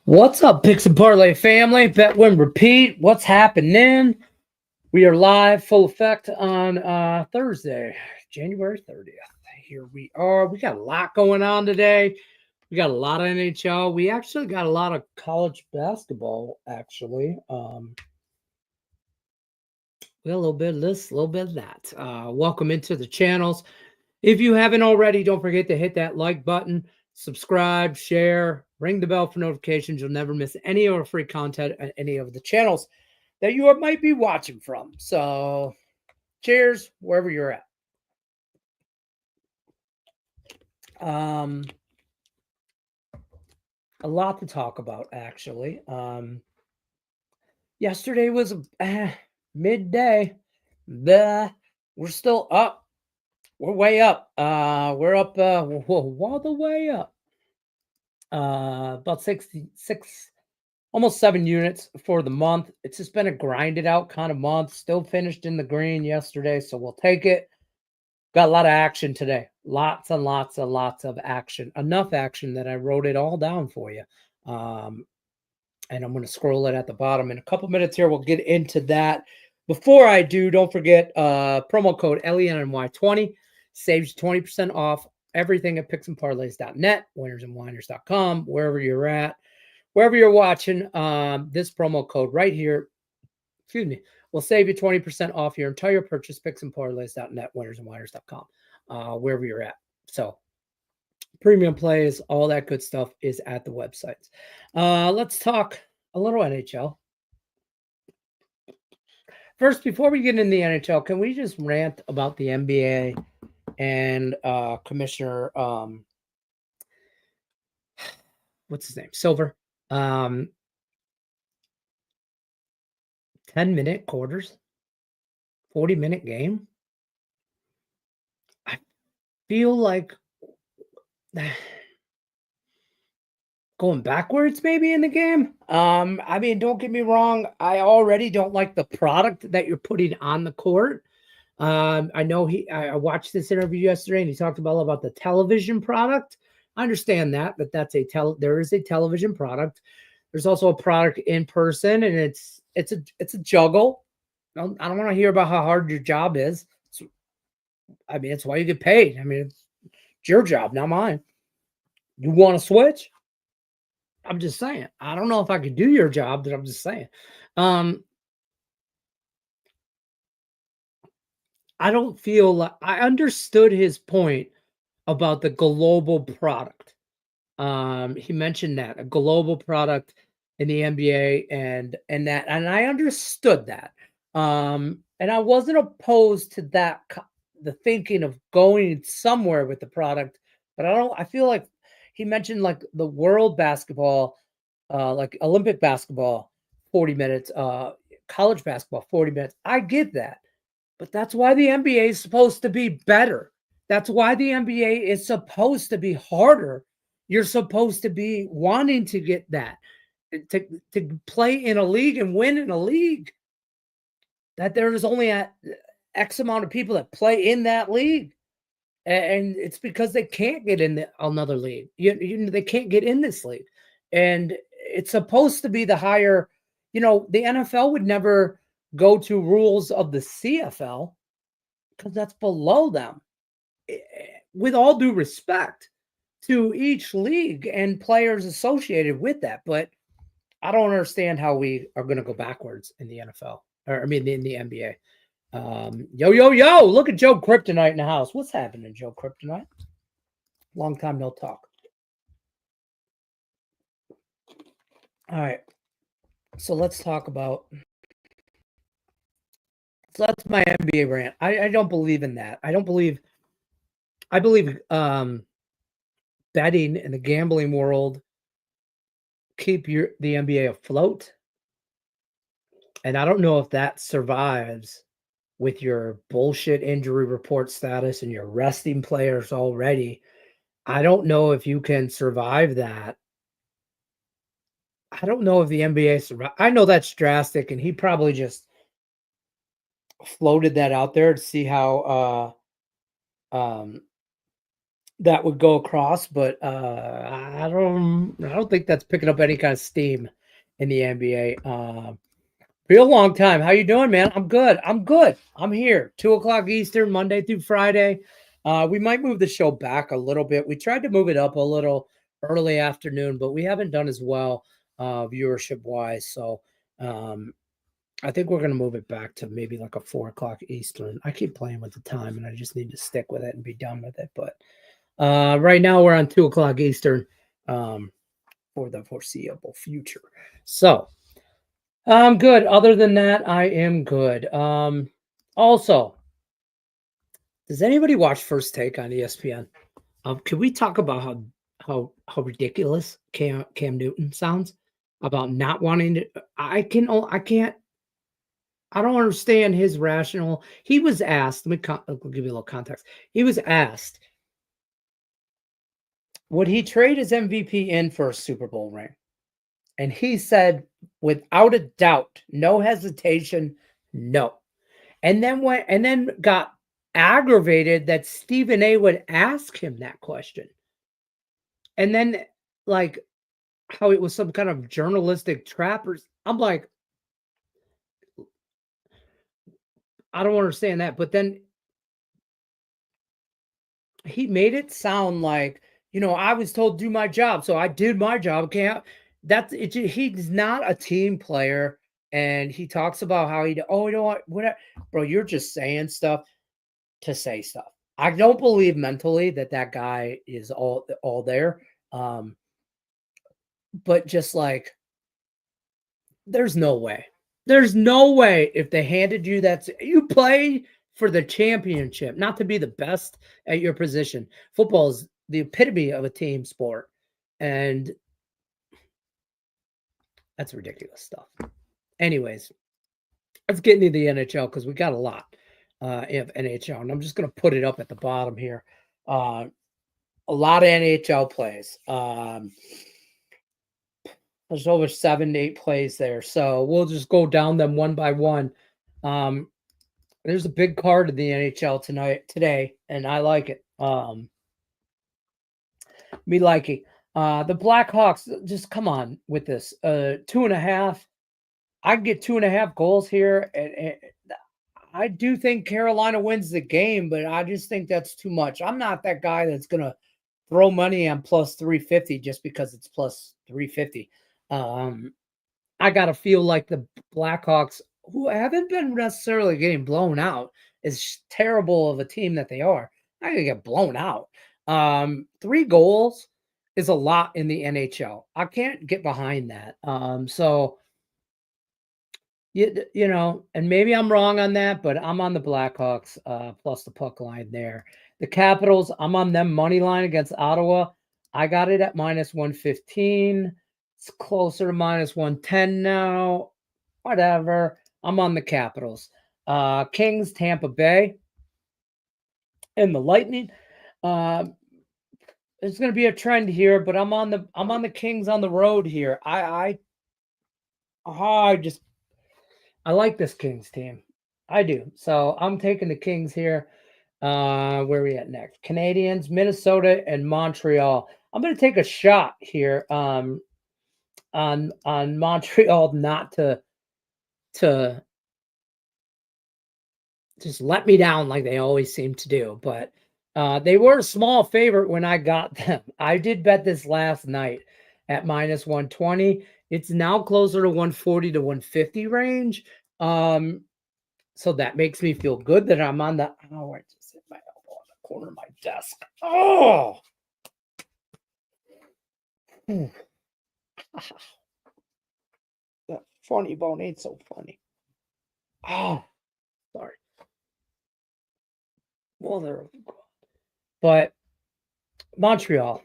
What's up, Picks and Parlay family? Bet, win, repeat. What's happening? We are live, full effect on Thursday, January 30th. Here we are. We got a lot going on today. We got a lot of NHL. We actually got a lot of college basketball, actually. We got a little bit of this, a little bit of that. Welcome into the channels. If you haven't already, don't forget to hit that like button, subscribe, share, ring the bell for notifications. You'll never miss any of our free content on any of the channels that you might be watching from. So, cheers, wherever you're at. A lot to talk about, actually. Yesterday was midday. We're still up. We're way up. We're up all the way up. About 66, almost 7 units for the month. It's just been a grinded out kind of month. Still finished in the green yesterday, so we'll take it. Got a lot of action today. Lots and lots and lots of action. Enough action that I wrote it all down for you. And I'm going to scroll it at the bottom. In a couple minutes here, we'll get into that. Before I do, don't forget promo code LENNY20 saves 20% off everything at picksandparlays.net, winnersandwhiners.com, wherever you're at, wherever you're watching. This promo code right here, will save you 20% off your entire purchase, picksandparlays.net, winnersandwhiners.com, wherever you're at. So premium plays, all that good stuff is at the websites. Let's talk a little NHL. First, before we get into the NHL, can we just rant about the NBA and Commissioner, what's his name? Silver. 10-minute quarters, 40-minute game. I feel like going backwards maybe in the game. I mean, don't get me wrong. I already don't like the product that you're putting on the court. I know I watched this interview yesterday and he talked about the television product. I understand that, but there is a television product. There's also a product in person, and it's a juggle. I don't want to hear about how hard your job is. It's why you get paid. I mean, it's your job, not mine. You want to switch? I'm just saying. I don't know if I could do your job, but I'm just saying. I don't feel like I understood his point about the global product. He mentioned that a global product in the NBA and I understood that. And I wasn't opposed to that, the thinking of going somewhere with the product, but I feel like he mentioned like the world basketball, like Olympic basketball, 40 minutes, college basketball, 40 minutes. I get that. But that's why the NBA is supposed to be better. That's why the NBA is supposed to be harder. You're supposed to be wanting to get that, to play in a league and win in a league. That there is only a X amount of people that play in that league. And it's because they can't get in another league. They can't get in this league. And it's supposed to be the higher, the NFL would never go to rules of the CFL because that's below them. With all due respect to each league and players associated with that, but I don't understand how we are going to go backwards in the NFL, in the NBA. Yo, look at Joe Kryptonite in the house. What's happening, Joe Kryptonite? Long time no talk. All right. So let's talk about. So that's my NBA rant. I don't believe in that. I believe betting in the gambling world keep the NBA afloat. And I don't know if that survives with your bullshit injury report status and your resting players already. I don't know if you can survive that. I don't know if the NBA survive. I know that's drastic, and he probably just floated that out there to see how that would go across, but I don't think that's picking up any kind of steam in the NBA. Real long time. How you doing, man? I'm good. I'm good. I'm here. 2 o'clock Eastern, Monday through Friday. We might move the show back a little bit. We tried to move it up a little early afternoon, but we haven't done as well viewership wise. So I think we're gonna move it back to maybe like a 4 o'clock Eastern. I keep playing with the time, and I just need to stick with it and be done with it. But right now we're on 2 o'clock Eastern for the foreseeable future. So I'm good. Other than that, I am good. Also, does anybody watch First Take on ESPN? Can we talk about how ridiculous Cam Newton sounds about not wanting to? I can't. I don't understand his rational. He was asked. I'll give you a little context. He was asked, would he trade his MVP in for a Super Bowl ring? And he said, without a doubt, no hesitation, no. And then got aggravated that Stephen A would ask him that question. And then like how it was some kind of journalistic trap. I'm like, I don't understand that. But then he made it sound like, I was told to do my job, so I did my job. Can't that's it. He's not a team player, and he talks about how you know what, whatever, bro. You're just saying stuff to say stuff. I don't believe mentally that guy is all there. But just like, there's no way. There's no way if they handed you that you play for the championship, not to be the best at your position. Football is the epitome of a team sport, and that's ridiculous stuff. Anyways, let's get into the NHL because we got a lot of NHL, and I'm just going to put it up at the bottom here. A lot of NHL plays. There's over 7 to 8 plays there, so we'll just go down them one by one. There's a big card in the NHL today, and I like it. Me like it. The Blackhawks, just come on with this. 2.5. I can get 2.5 goals here, and I do think Carolina wins the game, but I just think that's too much. I'm not that guy that's gonna throw money on plus 350 just because it's plus 350. I gotta feel like the Blackhawks, who haven't been necessarily getting blown out, as terrible of a team that they are, not gonna get blown out. 3 goals is a lot in the NHL. I can't get behind that. So and maybe I'm wrong on that, but I'm on the Blackhawks plus the puck line there. The Capitals, I'm on them money line against Ottawa. I got it at minus 115. It's closer to minus 110 now. Whatever. I'm on the Capitals. Kings, Tampa Bay, and the Lightning. There's going to be a trend here, but I'm on the Kings on the road here. I like this Kings team. I do. So I'm taking the Kings here. Where are we at next? Canadians, Minnesota, and Montreal. I'm going to take a shot here on Montreal not to just let me down like they always seem to do. But they were a small favorite when I got them. I did bet this last night at minus 120. It's now closer to 140 to 150 range. So that makes me feel good that I'm on the I just hit my elbow on the corner of my desk. Oh, that funny bone ain't so funny. Oh, sorry. Well, but Montreal,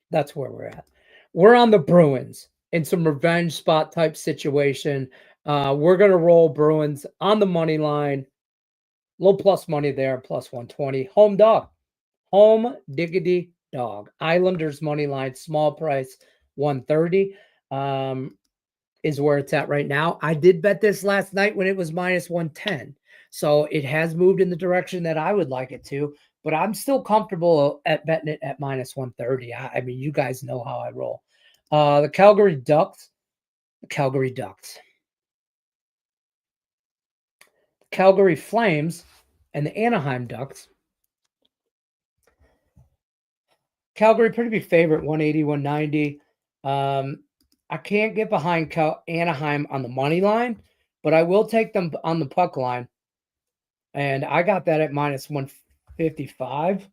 that's where we're at. We're on the Bruins in some revenge spot type situation. We're going to roll Bruins on the money line. Low plus money there, plus 120. Home dog. Home diggity dog. Islanders money line, small price, 130 is where it's at right now. I did bet this last night when it was minus 110. So it has moved in the direction that I would like it to. but I'm still comfortable at betting it at minus 130. I mean, you guys know how I roll. The Calgary Ducks, the Calgary Flames, and the Anaheim Ducks. Calgary pretty big favorite, 180, 190. I can't get behind Anaheim on the money line, but I will take them on the puck line. And I got that at minus 155.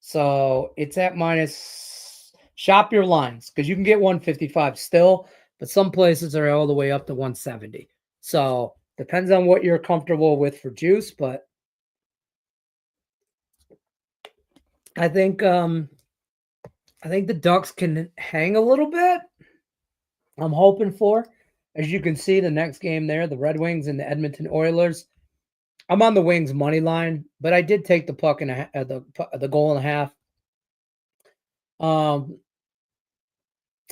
So it's at minus, shop your lines because you can get 155 still, but some places are all the way up to 170. So depends on what you're comfortable with for juice, but I think the Ducks can hang a little bit. I'm hoping for. As you can see, the next game there, the Red Wings and the Edmonton Oilers. I'm on the Wings money line, but I did take the puck and the goal and a half.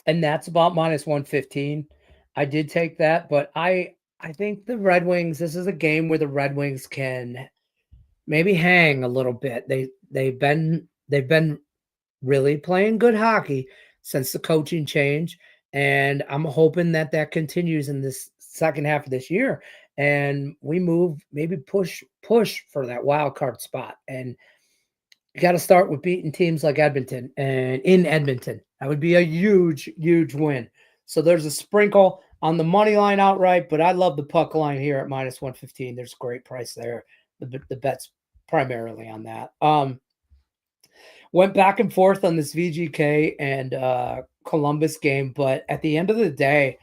And that's about minus 115. I did take that, but I think the Red Wings, this is a game where the Red Wings can maybe hang a little bit. They've been really playing good hockey since the coaching change, and I'm hoping that continues in this second half of this year, and we maybe push for that wild card spot. And you got to start with beating teams like Edmonton, and in Edmonton, that would be a huge win. So there's a sprinkle on the money line outright, but I love the puck line here at minus 115. There's a great price there. The bet's primarily on that. Went back and forth on this VGK and Columbus game, but at the end of the day,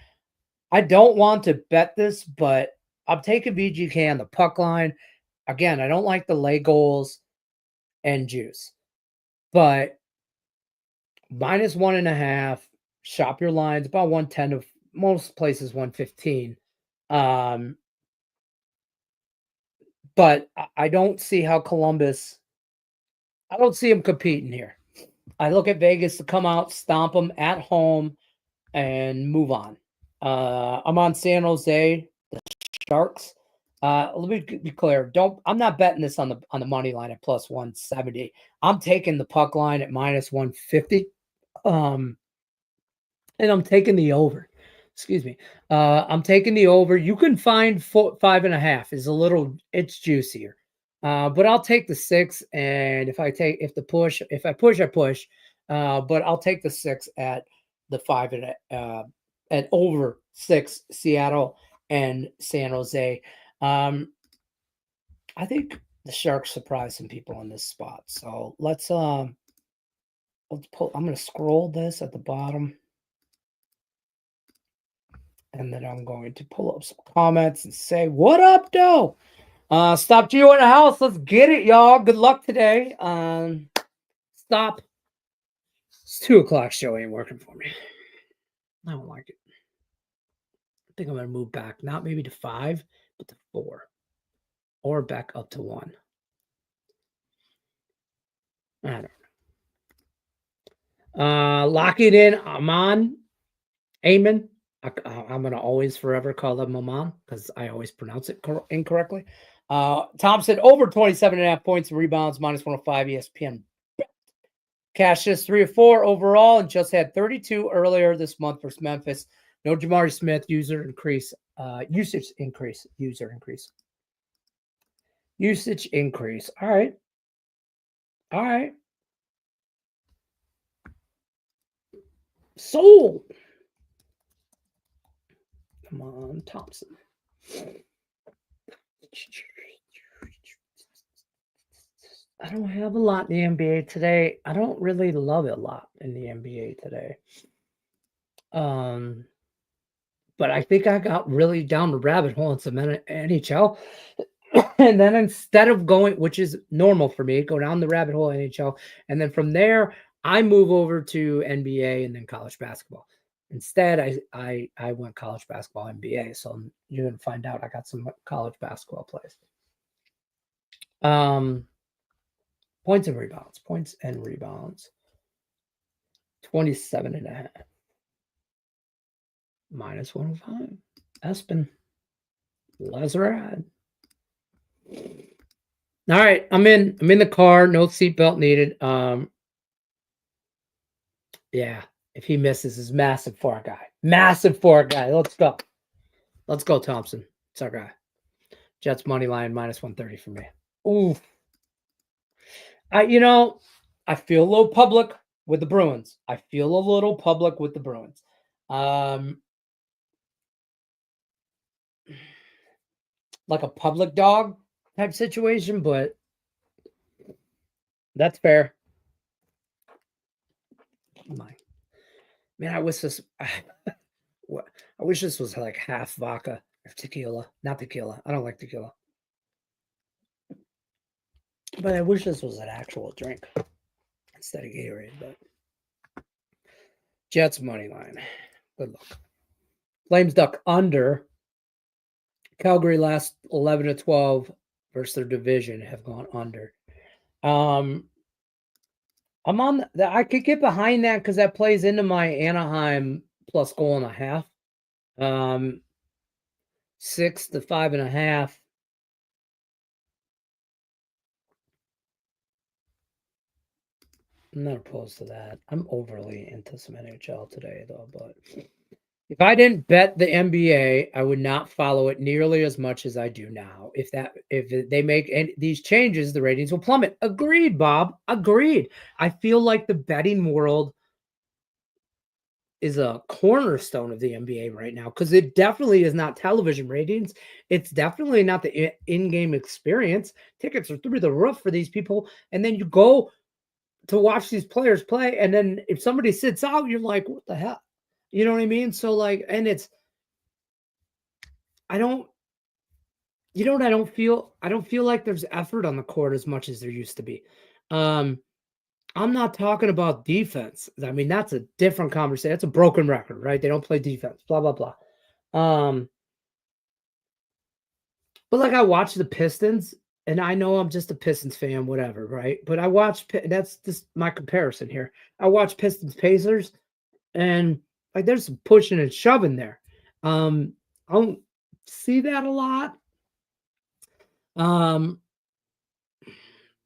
I don't want to bet this, but I'm taking VGK on the puck line. Again, I don't like the lay goals and juice, but minus 1.5, shop your lines, about 110 of most places, 115. But I don't see how Columbus, I don't see them competing here. I look at Vegas to come out, stomp them at home, and move on. I'm on San Jose, the Sharks. Let me be clear. I'm not betting this on the money line at plus 170. I'm taking the puck line at minus 150. And I'm taking the over. Excuse me. I'm taking the over. You can find 5.5 it's juicier. But I'll take the 6. And if I push, I push. But I'll take the 6 at the 5 at over 6, Seattle and San Jose. I think the Sharks surprised some people in this spot. So let's pull. I'm going to scroll this at the bottom. And then I'm going to pull up some comments and say, what up, Doe? Stop Geo in the house. Let's get it, y'all. Good luck today. Stop. It's 2 o'clock show ain't working for me. I don't like it. I think I'm going to move back, not maybe to 5, but to 4. Or back up to 1. I don't know. Lock it in. Amon. I'm going to always forever call him Amon because I always pronounce it incorrectly. Thompson over 27.5 points and rebounds, minus 105 ESPN. Cash is 3 of 4 overall and just had 32 earlier this month versus Memphis. No Jamari Smith, usage increase. Usage increase. All right. Sold. Come on, Thompson. I don't have a lot in the NBA today. I don't really love it a lot in the NBA today. But I think I got really down the rabbit hole in some NHL. And then instead of going, which is normal for me, go down the rabbit hole NHL. And then from there, I move over to NBA and then college basketball. Instead, I went college basketball, NBA. So you're going to find out I got some college basketball plays. Points and rebounds. 27.5. Minus 105. Espen. Lazarad. All right, I'm in the car, no seatbelt needed. Yeah, if he misses, is massive for a guy. Massive for a guy. Let's go. Let's go, Thompson. It's our guy. Jets money line -130 for me. Ooh, you know, I feel a little public with the Bruins. I feel a little public with the Bruins. Um, like a public dog type situation, but that's fair. My man, I wish this. What I wish this was like half vodka or tequila, not tequila. I don't like tequila, but I wish this was an actual drink instead of Gatorade. But Jets money line. Good luck. Flames duck under. Calgary last 11 to 12 versus their division have gone under. Um, I'm on the, I could get behind that because that plays into my Anaheim plus goal and a half. 6 to 5.5. I'm not opposed to that. I'm overly into some NHL today, though. But if I didn't bet the NBA, I would not follow it nearly as much as I do now. If they make these changes, the ratings will plummet. Agreed, Bob. Agreed. I feel like the betting world is a cornerstone of the NBA right now because it definitely is not television ratings. It's definitely not the in-game experience. Tickets are through the roof for these people, and then you go to watch these players play, and then if somebody sits out, you're like, what the hell? You know what I mean? So like, and it's I don't you know what I don't feel like there's effort on the court as much as there used to be. Um, I'm not talking about defense. I mean, that's a different conversation. That's a broken record, right? They don't play defense, blah, blah, blah. But like I watch the Pistons, and I know I'm just a Pistons fan, whatever, right? But I watch that's just my comparison here. I watch Pistons Pacers, and like there's some pushing and shoving there. I don't see that a lot. Um,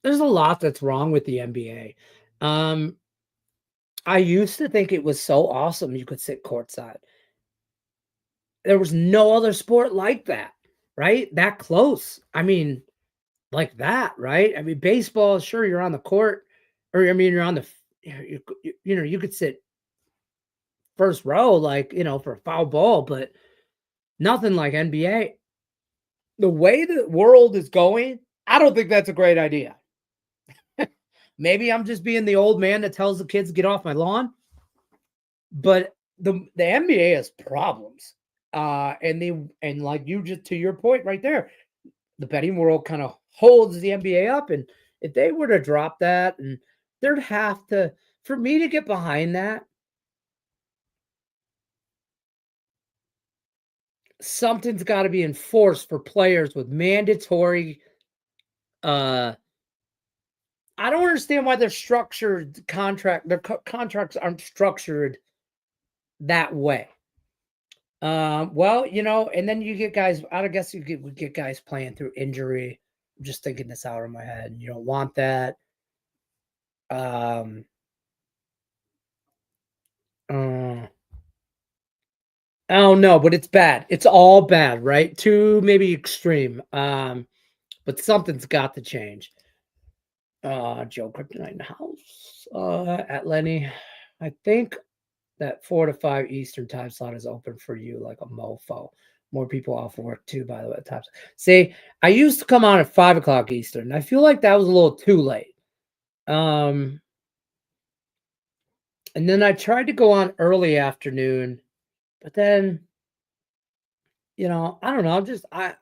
there's a lot that's wrong with the NBA. I used to think it was so awesome you could sit courtside. There was no other sport like that, right? That close. I mean, like that, right? I mean, baseball, sure, you're on the court, or I mean, you're on the, you know, you could sit first row, like, you know, for a foul ball, but nothing like NBA. The way the world is going, I don't think that's a great idea. Maybe I'm just being the old man that tells the kids to get off my lawn, but the NBA has problems. And like you just to your point right there, the betting world kind of holds the NBA up. And if they were to drop that, and there'd have to, for me to get behind that, something's got to be enforced for players with mandatory. Uh, I don't understand why they're structured contract. Their contracts aren't structured that way. Well, you know, and then you get guys. I guess we get guys playing through injury. I'm just thinking this out of my head. You don't want that. Um, uh, oh no, but it's bad. It's all bad, right? Too maybe extreme. But something's got to change. Joe Kryptonite in the house. At Lenny, I think that 4 to 5 Eastern time slot is open for you like a mofo. More people off work too, by the way. Times. See, I used to come on at 5 o'clock Eastern. I feel like that was a little too late. And then I tried to go on early afternoon, but then, you know, I don't know.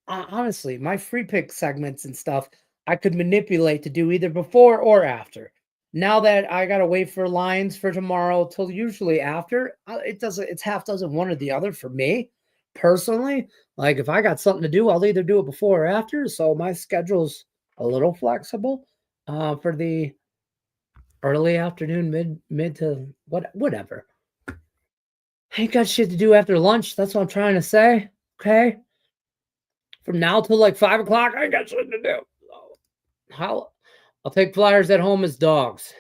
Honestly, my free pick segments and stuff, I could manipulate to do either before or after. Now that I gotta wait for lines for tomorrow till usually after, it doesn't. It's half dozen one or the other for me personally. Like if I got something to do, I'll either do it before or after. So my schedule's a little flexible for the early afternoon, mid to whatever. I ain't got shit to do after lunch. That's what I'm trying to say. Okay. From now till like 5 o'clock, I got shit to do. How I'll take Flyers at home as dogs.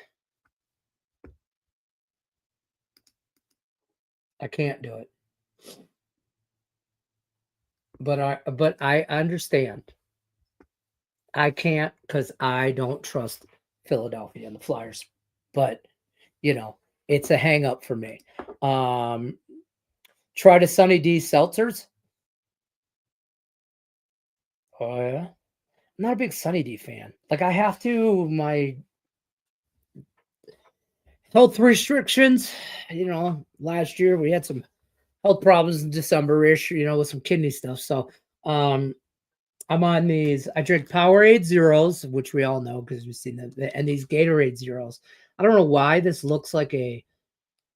I can't do it. But I understand. I can't because I don't trust Philadelphia and the Flyers. But you know, it's a hang up for me. Um, try the Sunny D seltzers. Oh yeah. I'm not a big Sunny D fan. Like I have to my health restrictions. Last year we had some health problems in December-ish, with some kidney stuff. So um I'm on these. I drink Powerade Zeros, which we all know because we've seen them, and these Gatorade Zeros. I don't know why this looks like it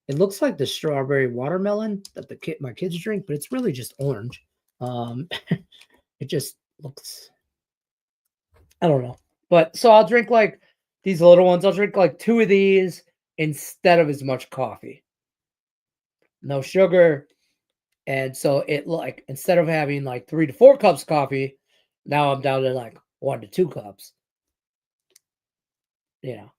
looks like the strawberry watermelon that my kids drink, but it's really just orange. Um, it just looks, I don't know. But so I'll drink like these little ones. I'll drink like two of these instead of as much coffee. No sugar. And so it like instead of having like 3 to 4 cups of coffee, now I'm down to like 1 to 2 cups. You know,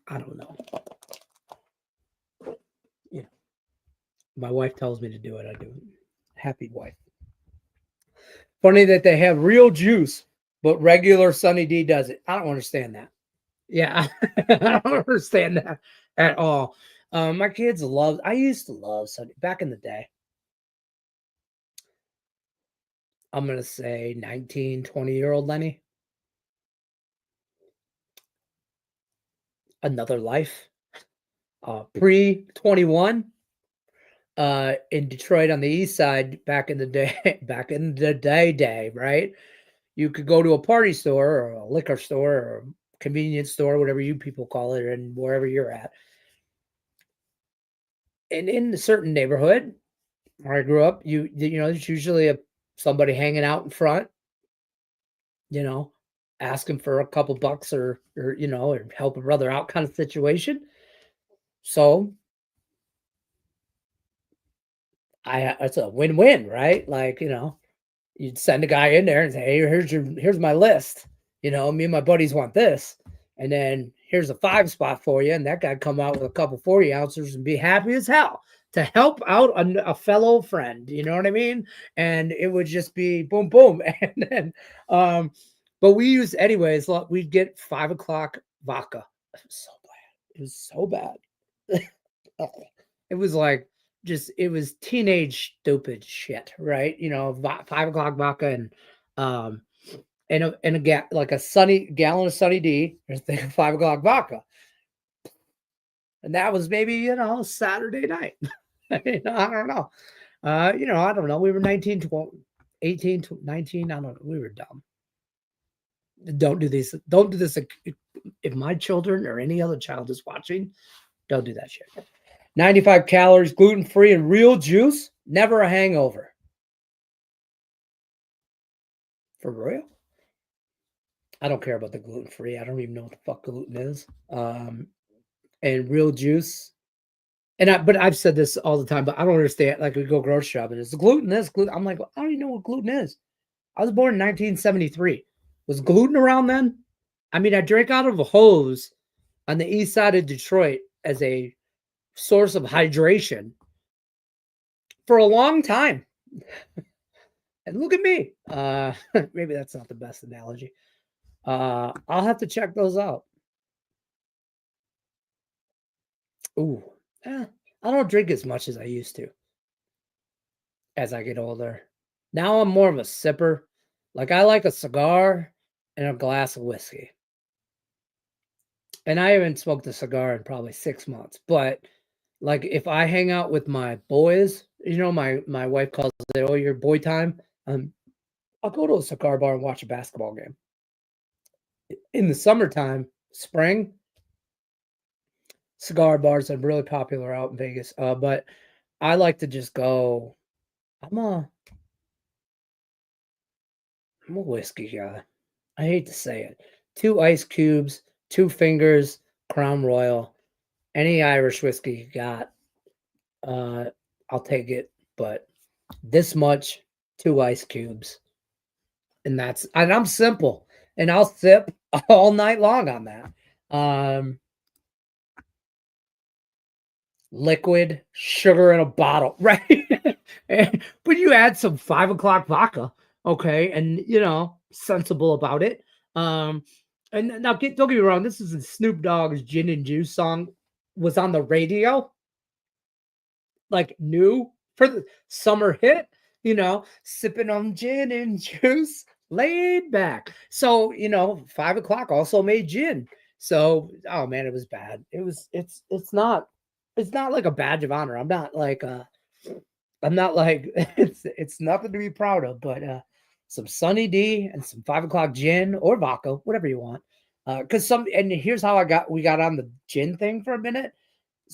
I don't know. You know, my wife tells me to do it. I do it. Happy wife. Funny that they have real juice, but regular Sunny D does it. I don't understand that. Yeah, I don't understand that at all. My kids love. I used to love Sunny back in the day. I'm gonna say 19, 20-year-old Lenny. Another life. Pre 21. In Detroit on the east side back in the day, back in the day, right? You could go to a party store or a liquor store or a convenience store, whatever you people call it, and wherever you're at. And in a certain neighborhood where I grew up, there's usually somebody hanging out in front, you know, asking for a couple bucks or help a brother out kind of situation. So it's a win-win, right? Like, you'd send a guy in there and say, "Hey, here's my list. Me and my buddies want this, and then here's a 5 spot for you." And that guy come out with a couple 40 ounces and be happy as hell to help out a fellow friend. You know what I mean? And it would just be boom, boom, and then, but we used anyways. We'd get 5 o'clock vodka. It was so bad. It was so bad. It was like it was teenage stupid shit, right? 5 o'clock vodka um like a sunny gallon of Sunny D. There's the 5 o'clock vodka, and that was maybe Saturday night. I don't know. I don't know. We were 19, 12, 18, 19. I don't know. We were dumb. Don't do this. Don't do this. If my children or any other child is watching, don't do that shit. 95 calories, gluten-free, and real juice. Never a hangover. For real? I don't care about the gluten-free. I don't even know what the fuck gluten is. And real juice. But I've said this all the time, but I don't understand. Like we go grocery shopping, it's gluten this, gluten. I'm like, well, I don't even know what gluten is. I was born in 1973. Was gluten around then? I mean, I drank out of a hose on the east side of Detroit as a source of hydration for a long time. And look at me. Maybe that's not the best analogy. I'll have to check those out. Ooh, I don't drink as much as I used to as I get older. Now I'm more of a sipper. Like I like a cigar and a glass of whiskey. And I haven't smoked a cigar in probably 6 months. But like if I hang out with my boys, my wife calls it, "Oh, your boy time." I'll go to a cigar bar and watch a basketball game. In the summertime, spring, cigar bars are really popular out in Vegas. But I like to just go. I'm a I'm a whiskey guy. I hate to say it. 2 ice cubes, 2 fingers, Crown Royal, any Irish whiskey you got, uh, I'll take it. But this much, 2 ice cubes. and I'm simple, and I'll sip all night long on that. Liquid sugar in a bottle, right? But you add some 5 o'clock vodka, okay, and sensible about it. And now don't get me wrong, this is Snoop Dogg's Gin and Juice song was on the radio, like new for the summer hit, sipping on gin and juice, laid back. So, 5 o'clock also made gin. So, oh man, it was bad. It's not like a badge of honor. I'm not like it's nothing to be proud of, but some Sunny D and some 5 o'clock gin or vodka, whatever you want. And here's how we got on the gin thing for a minute.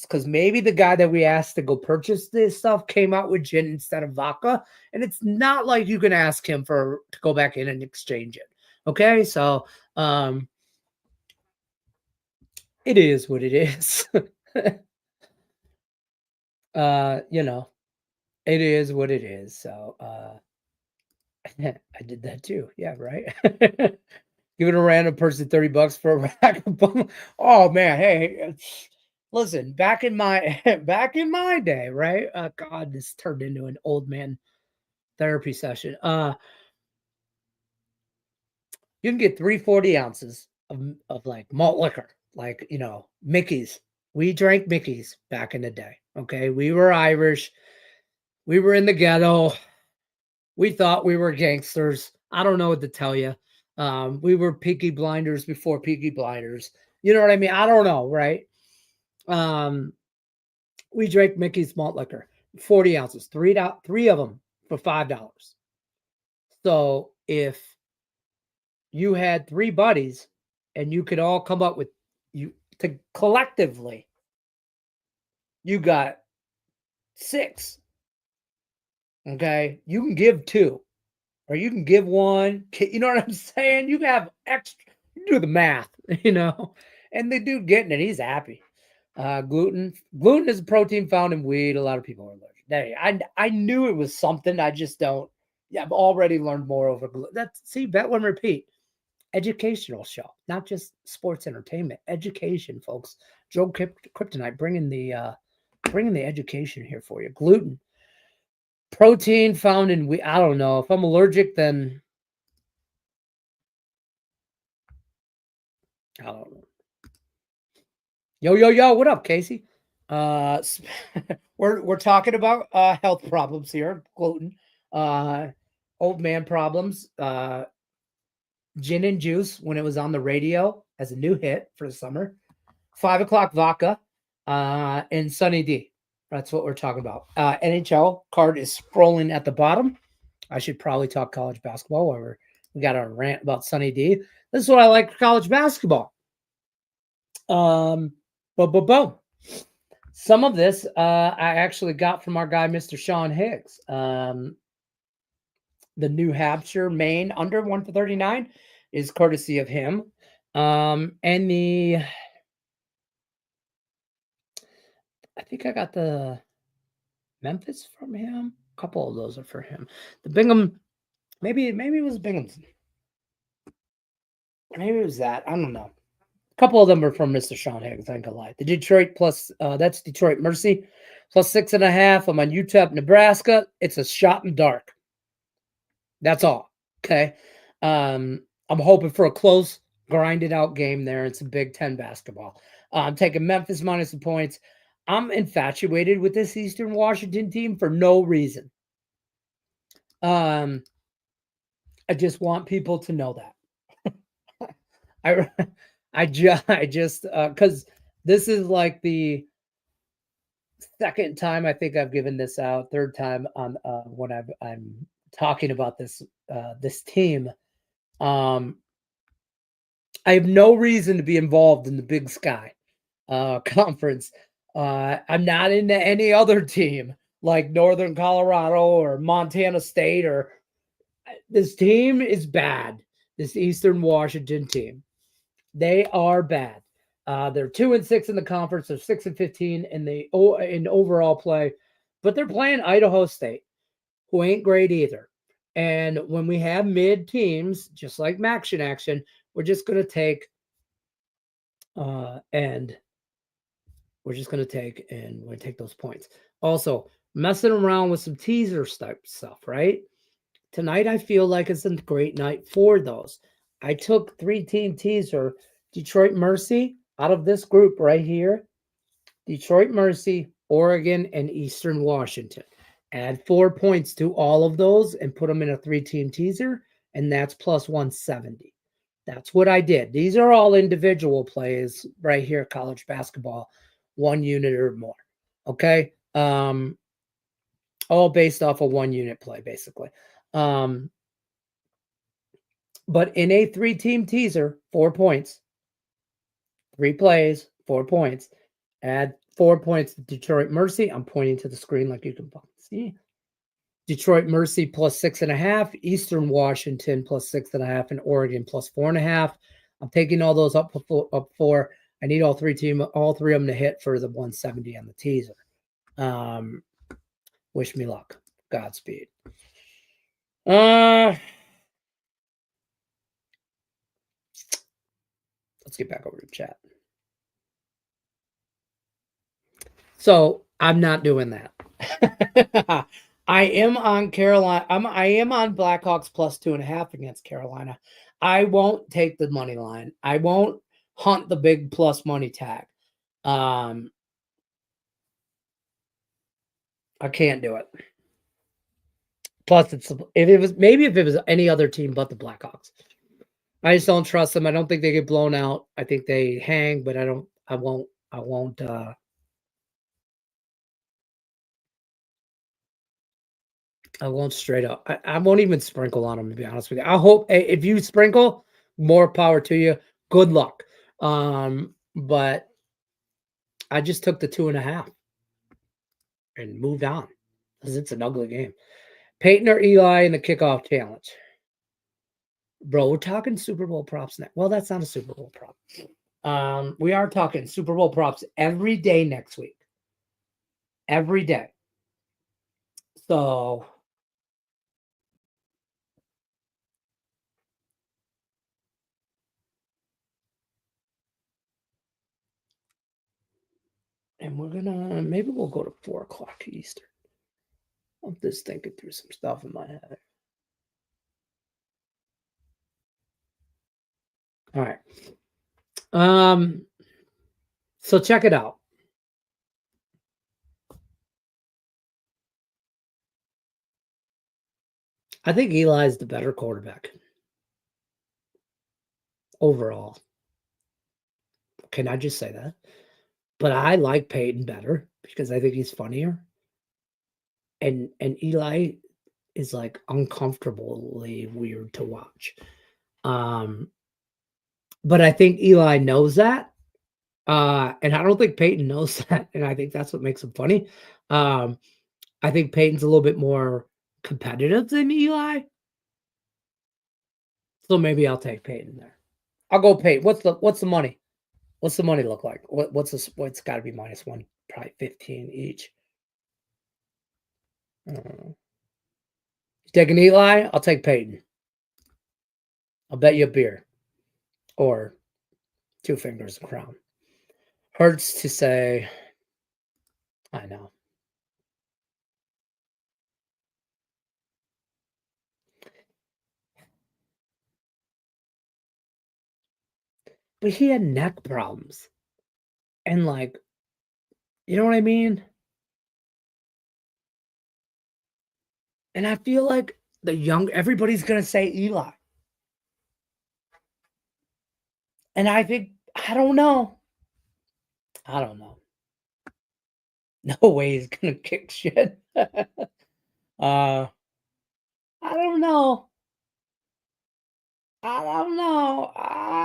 Because maybe the guy that we asked to go purchase this stuff came out with gin instead of vodka, and it's not like you can ask him to go back in and exchange it. Okay, so it is what it is. It is what it is. So I did that too. Yeah, right. Giving a random person $30 for a rack of bum. Oh man, hey, listen, back in my day, right? God, this turned into an old man therapy session. You can get 340 ounces of like malt liquor, like Mickey's. We drank Mickey's back in the day. Okay, we were Irish. We were in the ghetto. We thought we were gangsters. I don't know what to tell you. We were Peaky Blinders before Peaky Blinders. You know what I mean? I don't know, right? We drank Mickey's malt liquor, 40 ounces, three of them for $5. So if you had three buddies and you could all come up with collectively, you got 6. Okay. You can give 2 or you can give 1. You know what I'm saying? You can have extra, you do the math, and the dude getting it, he's happy. Gluten is a protein found in wheat. A lot of people are allergic. Hey, I knew it was something. I just don't. Yeah, I've already learned more over gluten. Bet one repeat. Educational show, not just sports entertainment. Education, folks. Joe Kryptonite bringing the education here for you. Gluten, protein found in wheat. I don't know if I'm allergic, then I don't know. Yo, what up, Casey? We're talking about health problems here, gluten, old man problems, gin and juice when it was on the radio as a new hit for the summer, 5 o'clock vodka, and Sunny D. That's what we're talking about. NHL card is scrolling at the bottom. I should probably talk college basketball while we got our rant about Sunny D. This is what I like for college basketball. Boom. Some of this I actually got from our guy, Mr. Sean Higgs. The New Hampshire, Maine under 1 for 39 is courtesy of him. And I think I got the Memphis from him. A couple of those are for him. The Bingham, maybe it was Binghamton. Maybe it was that. I don't know. A couple of them are from Mr. Sean Higgs. I ain't gonna lie. The Detroit plus, that's Detroit Mercy, plus 6.5. I'm on UTEP, Nebraska. It's a shot in the dark. That's all. Okay. I'm hoping for a close, grinded out game there. It's a Big Ten basketball. I'm taking Memphis minus the points. I'm infatuated with this Eastern Washington team for no reason. I just want people to know that. I just because this is like the second time I think I've given this out, third time on when I'm talking about this team. I have no reason to be involved in the Big Sky conference. I'm not into any other team like Northern Colorado or Montana State this team is bad. This Eastern Washington team. They are bad. They're 2-6 in the conference. They're 6-15 in overall play, but they're playing Idaho State, who ain't great either. And when we have mid teams, just like action, we're just going to take and we're just going to take and we're going to take those points. Also, messing around with some teaser stuff, right? Tonight, I feel like it's a great night for those. I took 3-team teaser, Detroit Mercy, out of this group right here. Detroit Mercy, Oregon, and Eastern Washington. Add 4 points to all of those and put them in a 3-team teaser, and that's plus 170. That's what I did. These are all individual plays right here, college basketball, 1 unit or more. Okay. All based off a 1 unit play, basically. But in a 3-team teaser, 4 points, 3 plays, 4 points. Add 4 points to Detroit Mercy. I'm pointing to the screen like you can see. Detroit Mercy plus 6.5, Eastern Washington plus 6.5, and Oregon plus 4.5. I'm taking all those up 4. I need all three of them to hit for the 170 on the teaser. Wish me luck. Godspeed. Let's get back over to chat. So I'm not doing that. I am on Carolina. I am on Blackhawks plus 2.5 against Carolina. I won't take the money line. I won't hunt the big plus money tag. I can't do it. Plus, if it was any other team but the Blackhawks, I just don't trust them. I don't think they get blown out. I think they hang, but I won't. I won't straight up. I won't even sprinkle on them, to be honest with you. I hope if you sprinkle, more power to you. Good luck. But I just took the 2.5 and moved on because it's an ugly game. Peyton or Eli in the kickoff challenge. Bro, we're talking Super Bowl props now. Well, that's not a Super Bowl prop. We are talking Super Bowl props every day next week. Every day. So and maybe we'll go to 4:00 Eastern. I'm just thinking through some stuff in my head. All right. So check it out. I think Eli's the better quarterback overall. Can I just say that? But I like Peyton better because I think he's funnier. And Eli is like uncomfortably weird to watch. But I think Eli knows that. And I don't think Peyton knows that. And I think that's what makes him funny. I think Peyton's a little bit more competitive than Eli. So maybe I'll take Peyton there. I'll go Peyton. What's the money? What's the money look like? It's got to be -1, probably 15 each. You taking Eli? I'll take Peyton. I'll bet you a beer or 2 fingers of crown. Hurts to say. I know. But he had neck problems. And like, you know what I mean? And I feel like everybody's going to say Eli. And I think, I don't know. No way he's going to kick shit. I don't know.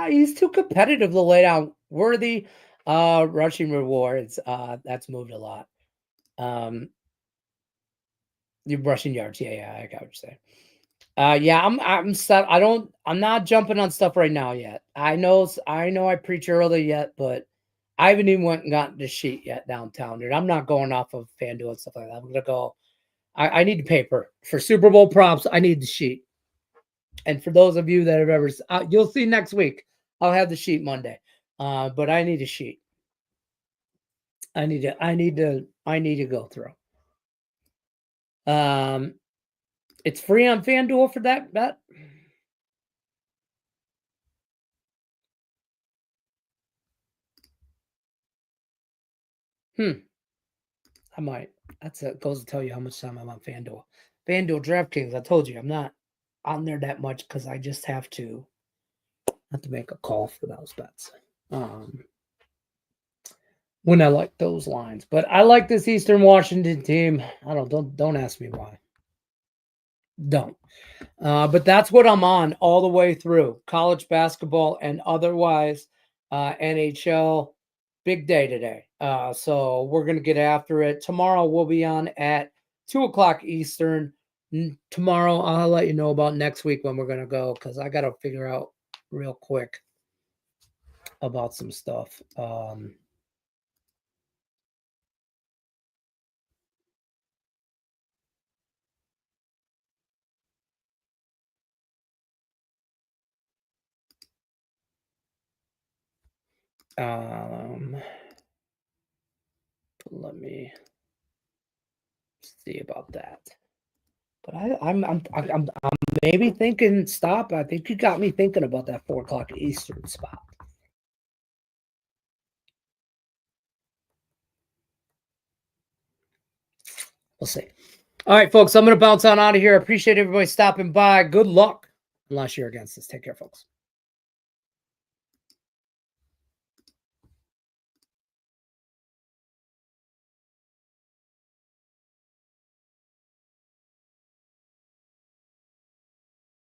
He's too competitive to lay down worthy rushing rewards. That's moved a lot. Your rushing yards. Yeah, I got what you're saying. Yeah, I'm set. I'm not jumping on stuff right now yet. I know I preach early yet, but I haven't even went and gotten the sheet yet downtown, dude. I'm not going off of FanDuel and stuff like that. I'm gonna go I need the paper for Super Bowl props. I need the sheet. And for those of you that have ever, you'll see next week. I'll have the sheet Monday. But I need a sheet. I need to go through. It's free on FanDuel for that bet. I might. That's it. Goes to tell you how much time I'm on FanDuel. FanDuel DraftKings. I told you I'm not on there that much because I just have to make a call for those bets. When I like those lines, but I like this Eastern Washington team. I don't ask me why. Don't. But that's what I'm on all the way through college basketball and otherwise. NHL, big day today. So we're going to get after it. Tomorrow we'll be on at 2:00 Eastern. Tomorrow I'll let you know about next week when we're going to go because I got to figure out real quick about some stuff. Let me see about that. But I'm maybe thinking stop. I think you got me thinking about that 4:00 Eastern spot. We'll see. All right, folks. I'm going to bounce on out of here. I appreciate everybody stopping by. Good luck, unless you're against this. Take care, folks.